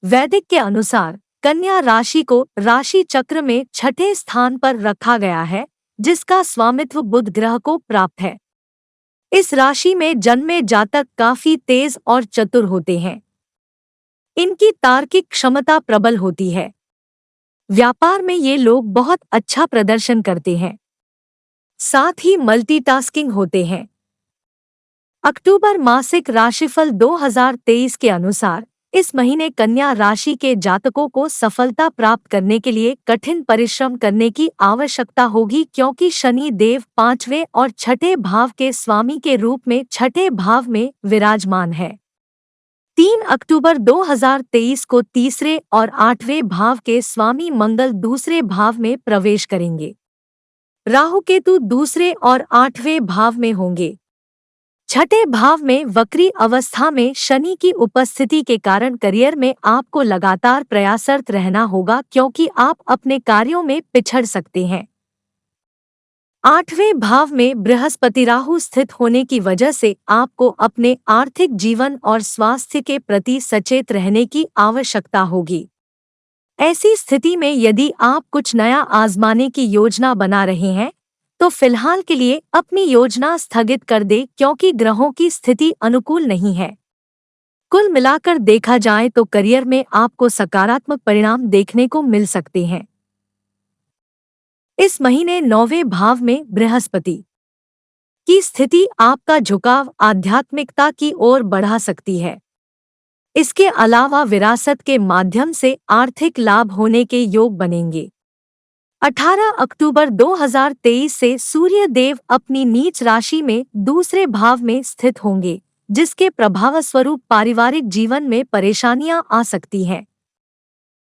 वैदिक के अनुसार कन्या राशि को राशि चक्र में छठे स्थान पर रखा गया है, जिसका स्वामित्व बुध ग्रह को प्राप्त है। इस राशि में जन्मे जातक काफी तेज और चतुर होते हैं। इनकी तार्किक क्षमता प्रबल होती है। व्यापार में ये लोग बहुत अच्छा प्रदर्शन करते हैं, साथ ही मल्टीटास्किंग होते हैं। अक्टूबर मासिक राशिफल 2023 के अनुसार इस महीने कन्या राशि के जातकों को सफलता प्राप्त करने के लिए कठिन परिश्रम करने की आवश्यकता होगी, क्योंकि शनि देव 5वें और छठे भाव के स्वामी के रूप में छठे भाव में विराजमान है। 3 अक्टूबर 2023 को तीसरे और 8वें भाव के स्वामी मंगल दूसरे भाव में प्रवेश करेंगे। राहु केतु दूसरे और 8वें भाव में होंगे। छठे भाव में वक्री अवस्था में शनि की उपस्थिति के कारण करियर में आपको लगातार प्रयासरत रहना होगा, क्योंकि आप अपने कार्यों में पिछड़ सकते हैं। 8वें भाव में बृहस्पति राहु स्थित होने की वजह से आपको अपने आर्थिक जीवन और स्वास्थ्य के प्रति सचेत रहने की आवश्यकता होगी। ऐसी स्थिति में यदि आप कुछ नया आजमाने की योजना बना रहे हैं तो फिलहाल के लिए अपनी योजना स्थगित कर दें, क्योंकि ग्रहों की स्थिति अनुकूल नहीं है। कुल मिलाकर देखा जाए तो करियर में आपको सकारात्मक परिणाम देखने को मिल सकते हैं। इस महीने 9वें भाव में बृहस्पति की स्थिति आपका झुकाव आध्यात्मिकता की ओर बढ़ा सकती है। इसके अलावा विरासत के माध्यम से आर्थिक लाभ होने के योग बनेंगे। 18 अक्टूबर 2023 से सूर्य देव अपनी नीच राशि में दूसरे भाव में स्थित होंगे, जिसके प्रभाव स्वरूप पारिवारिक जीवन में परेशानियां आ सकती हैं।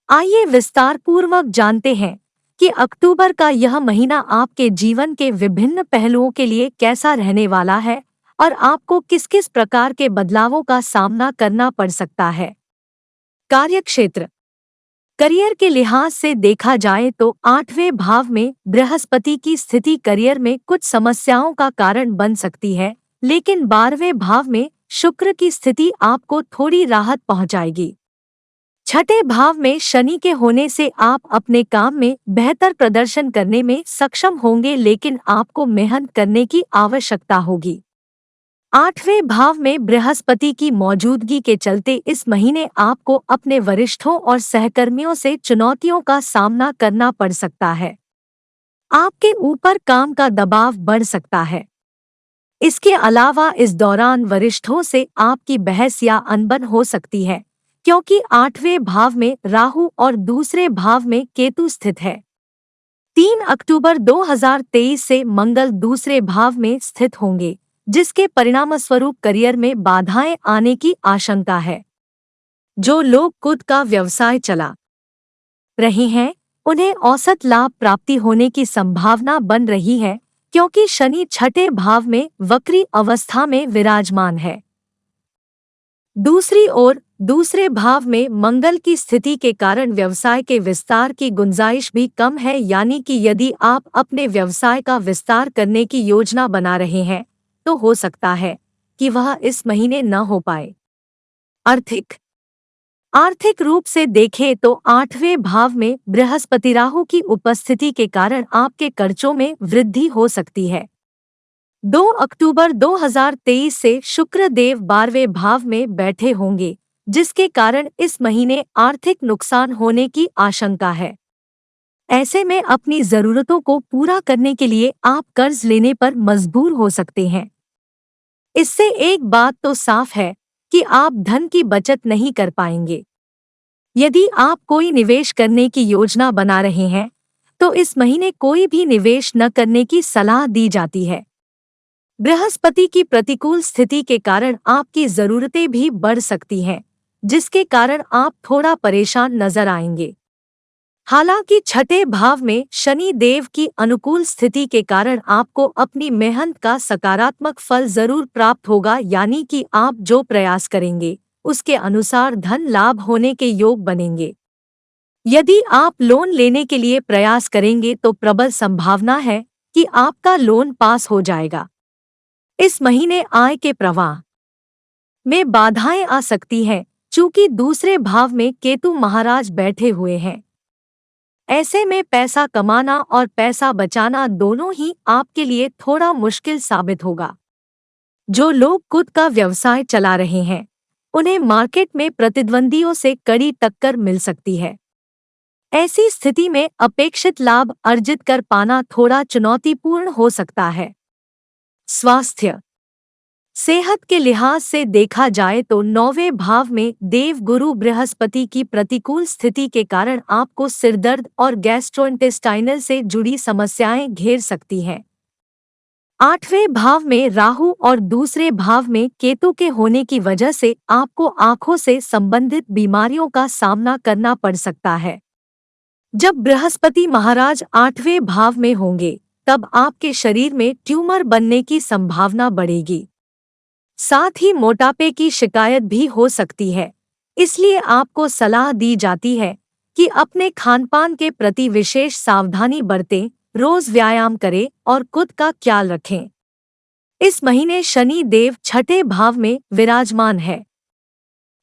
आइए विस्तार पूर्वक जानते हैं कि अक्टूबर का यह महीना आपके जीवन के विभिन्न पहलुओं के लिए कैसा रहने वाला है और आपको किस किस प्रकार के बदलावों का सामना करना पड़ सकता है। कार्यक्षेत्र। करियर के लिहाज से देखा जाए तो 8वें भाव में बृहस्पति की स्थिति करियर में कुछ समस्याओं का कारण बन सकती है, लेकिन 12वें भाव में शुक्र की स्थिति आपको थोड़ी राहत पहुंचाएगी। छठे भाव में शनि के होने से आप अपने काम में बेहतर प्रदर्शन करने में सक्षम होंगे, लेकिन आपको मेहनत करने की आवश्यकता होगी। 8वें भाव में बृहस्पति की मौजूदगी के चलते इस महीने आपको अपने वरिष्ठों और सहकर्मियों से चुनौतियों का सामना करना पड़ सकता है। आपके ऊपर काम का दबाव बढ़ सकता है। इसके अलावा इस दौरान वरिष्ठों से आपकी बहस या अनबन हो सकती है, क्योंकि 8वें भाव में राहु और दूसरे भाव में केतु स्थित है। 3 अक्टूबर 2023 से मंगल दूसरे भाव में स्थित होंगे, जिसके परिणामस्वरूप करियर में बाधाएं आने की आशंका है। जो लोग खुद का व्यवसाय चला रहे हैं उन्हें औसत लाभ प्राप्ति होने की संभावना बन रही है, क्योंकि शनि छठे भाव में वक्री अवस्था में विराजमान है। दूसरी ओर दूसरे भाव में मंगल की स्थिति के कारण व्यवसाय के विस्तार की गुंजाइश भी कम है, यानी कि यदि आप अपने व्यवसाय का विस्तार करने की योजना बना रहे हैं तो हो सकता है कि वह इस महीने न हो पाए। आर्थिक रूप से देखें तो 8वें भाव में बृहस्पति राहु की उपस्थिति के कारण आपके खर्चों में वृद्धि हो सकती है। 2 अक्टूबर 2023 से शुक्र देव 12वें भाव में बैठे होंगे, जिसके कारण इस महीने आर्थिक नुकसान होने की आशंका है। ऐसे में अपनी जरूरतों को पूरा करने के लिए आप कर्ज लेने पर मजबूर हो सकते हैं। इससे एक बात तो साफ है कि आप धन की बचत नहीं कर पाएंगे। यदि आप कोई निवेश करने की योजना बना रहे हैं तो इस महीने कोई भी निवेश न करने की सलाह दी जाती है। बृहस्पति की प्रतिकूल स्थिति के कारण आपकी जरूरतें भी बढ़ सकती हैं, जिसके कारण आप थोड़ा परेशान नजर आएंगे। हालांकि छठे भाव में शनि देव की अनुकूल स्थिति के कारण आपको अपनी मेहनत का सकारात्मक फल जरूर प्राप्त होगा, यानी कि आप जो प्रयास करेंगे उसके अनुसार धन लाभ होने के योग बनेंगे। यदि आप लोन लेने के लिए प्रयास करेंगे तो प्रबल संभावना है कि आपका लोन पास हो जाएगा। इस महीने आय के प्रवाह में बाधाएं आ सकती हैं। चूंकि दूसरे भाव में केतु महाराज बैठे हुए हैं। ऐसे में पैसा कमाना और पैसा बचाना दोनों ही आपके लिए थोड़ा मुश्किल साबित होगा। जो लोग खुद का व्यवसाय चला रहे हैं, उन्हें मार्केट में प्रतिद्वंदियों से कड़ी टक्कर मिल सकती है। ऐसी स्थिति में अपेक्षित लाभ अर्जित कर पाना थोड़ा चुनौतीपूर्ण हो सकता है। स्वास्थ्य। सेहत के लिहाज से देखा जाए तो 9वें भाव में देव गुरु बृहस्पति की प्रतिकूल स्थिति के कारण आपको सिरदर्द और गैस्ट्रोइंटेस्टाइनल से जुड़ी समस्याएं घेर सकती हैं। 8वें भाव में राहु और दूसरे भाव में केतु के होने की वजह से आपको आंखों से संबंधित बीमारियों का सामना करना पड़ सकता है। जब बृहस्पति महाराज 8वें भाव में होंगे, तब आपके शरीर में ट्यूमर बनने की संभावना बढ़ेगी। साथ ही मोटापे की शिकायत भी हो सकती है। इसलिए आपको सलाह दी जाती है कि अपने खानपान के प्रति विशेष सावधानी बरतें, रोज व्यायाम करें और खुद का ख्याल रखें। इस महीने शनि देव 6ठे भाव में विराजमान है।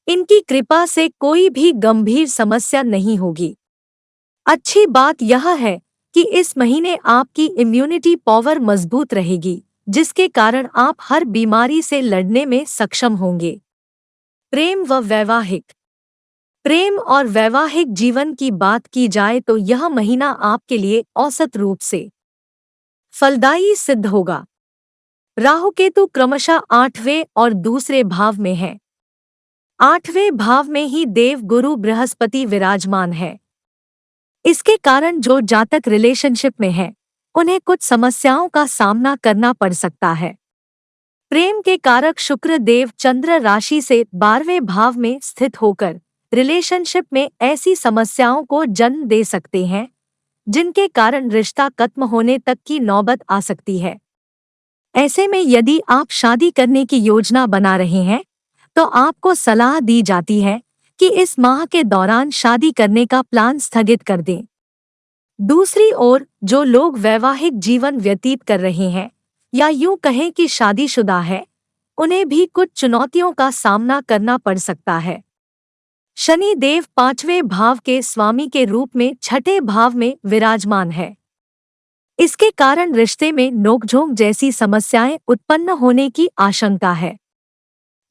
इनकी कृपा से कोई भी गंभीर समस्या नहीं होगी। अच्छी बात यह है कि इस महीने आपकी इम्यूनिटी पावर मजबूत रहेगी, जिसके कारण आप हर बीमारी से लड़ने में सक्षम होंगे। प्रेम व वैवाहिक। प्रेम और वैवाहिक जीवन की बात की जाए तो यह महीना आपके लिए औसत रूप से फलदायी सिद्ध होगा। राहु केतु क्रमशः 8वें और दूसरे भाव में हैं। 8वें भाव में ही देव गुरु बृहस्पति विराजमान है। इसके कारण जो जातक रिलेशनशिप में हैं, उन्हें कुछ समस्याओं का सामना करना पड़ सकता है। प्रेम के कारक शुक्र देव चंद्र राशि से 12वें भाव में स्थित होकर रिलेशनशिप में ऐसी समस्याओं को जन्म दे सकते हैं, जिनके कारण रिश्ता खत्म होने तक की नौबत आ सकती है। ऐसे में यदि आप शादी करने की योजना बना रहे हैं, तो आपको सलाह दी जाती है कि इस माह के दौरान शादी करने का प्लान स्थगित कर दें। दूसरी ओर जो लोग वैवाहिक जीवन व्यतीत कर रहे हैं या यूं कहें कि शादीशुदा है, उन्हें भी कुछ चुनौतियों का सामना करना पड़ सकता है। शनि देव 5वें भाव के स्वामी के रूप में 6ठे भाव में विराजमान है। इसके कारण रिश्ते में नोकझोंक जैसी समस्याएं उत्पन्न होने की आशंका है।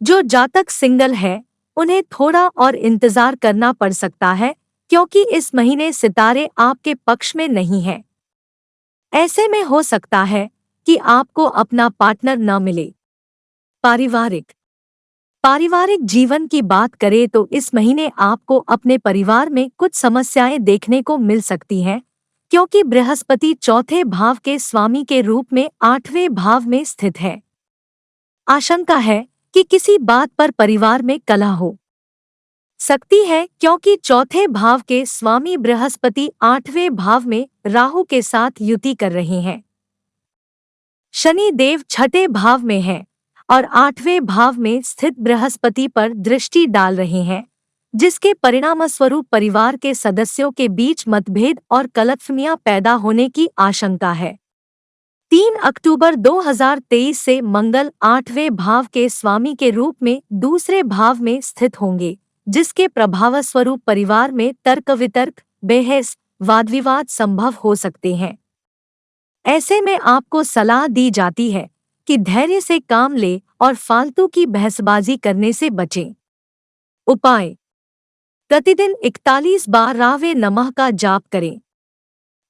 जो जातक सिंगल है, उन्हें थोड़ा और इंतजार करना पड़ सकता है, क्योंकि इस महीने सितारे आपके पक्ष में नहीं हैं। ऐसे में हो सकता है कि आपको अपना पार्टनर न मिले। पारिवारिक जीवन की बात करें तो इस महीने आपको अपने परिवार में कुछ समस्याएं देखने को मिल सकती हैं, क्योंकि बृहस्पति 4थे भाव के स्वामी के रूप में 8वें भाव में स्थित है। आशंका है कि किसी बात पर परिवार में कलह हो सकती है, क्योंकि 4थे भाव के स्वामी बृहस्पति 8वें भाव में राहु के साथ युति कर रहे हैं। शनि देव 6ठे भाव में हैं और 8वें भाव में स्थित बृहस्पति पर दृष्टि डाल रहे हैं, जिसके परिणामस्वरूप परिवार के सदस्यों के बीच मतभेद और गलतफहमियां पैदा होने की आशंका है। 3 अक्टूबर 2023 से मंगल 8वें भाव के स्वामी के रूप में दूसरे भाव में स्थित होंगे, जिसके प्रभावस्वरूप परिवार में तर्क वितर्क, बहस, वाद विवाद संभव हो सकते हैं। ऐसे में आपको सलाह दी जाती है कि धैर्य से काम लें और फालतू की बहसबाजी करने से बचें। उपाय: प्रतिदिन 41 बार रावे नमः का जाप करें।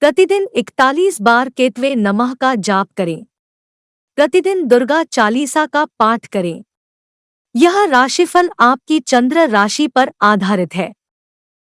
प्रतिदिन 41 बार केतवे नमः का जाप करें। प्रतिदिन दुर्गा चालीसा का पाठ करें। यह राशिफल आपकी चंद्र राशि पर आधारित है।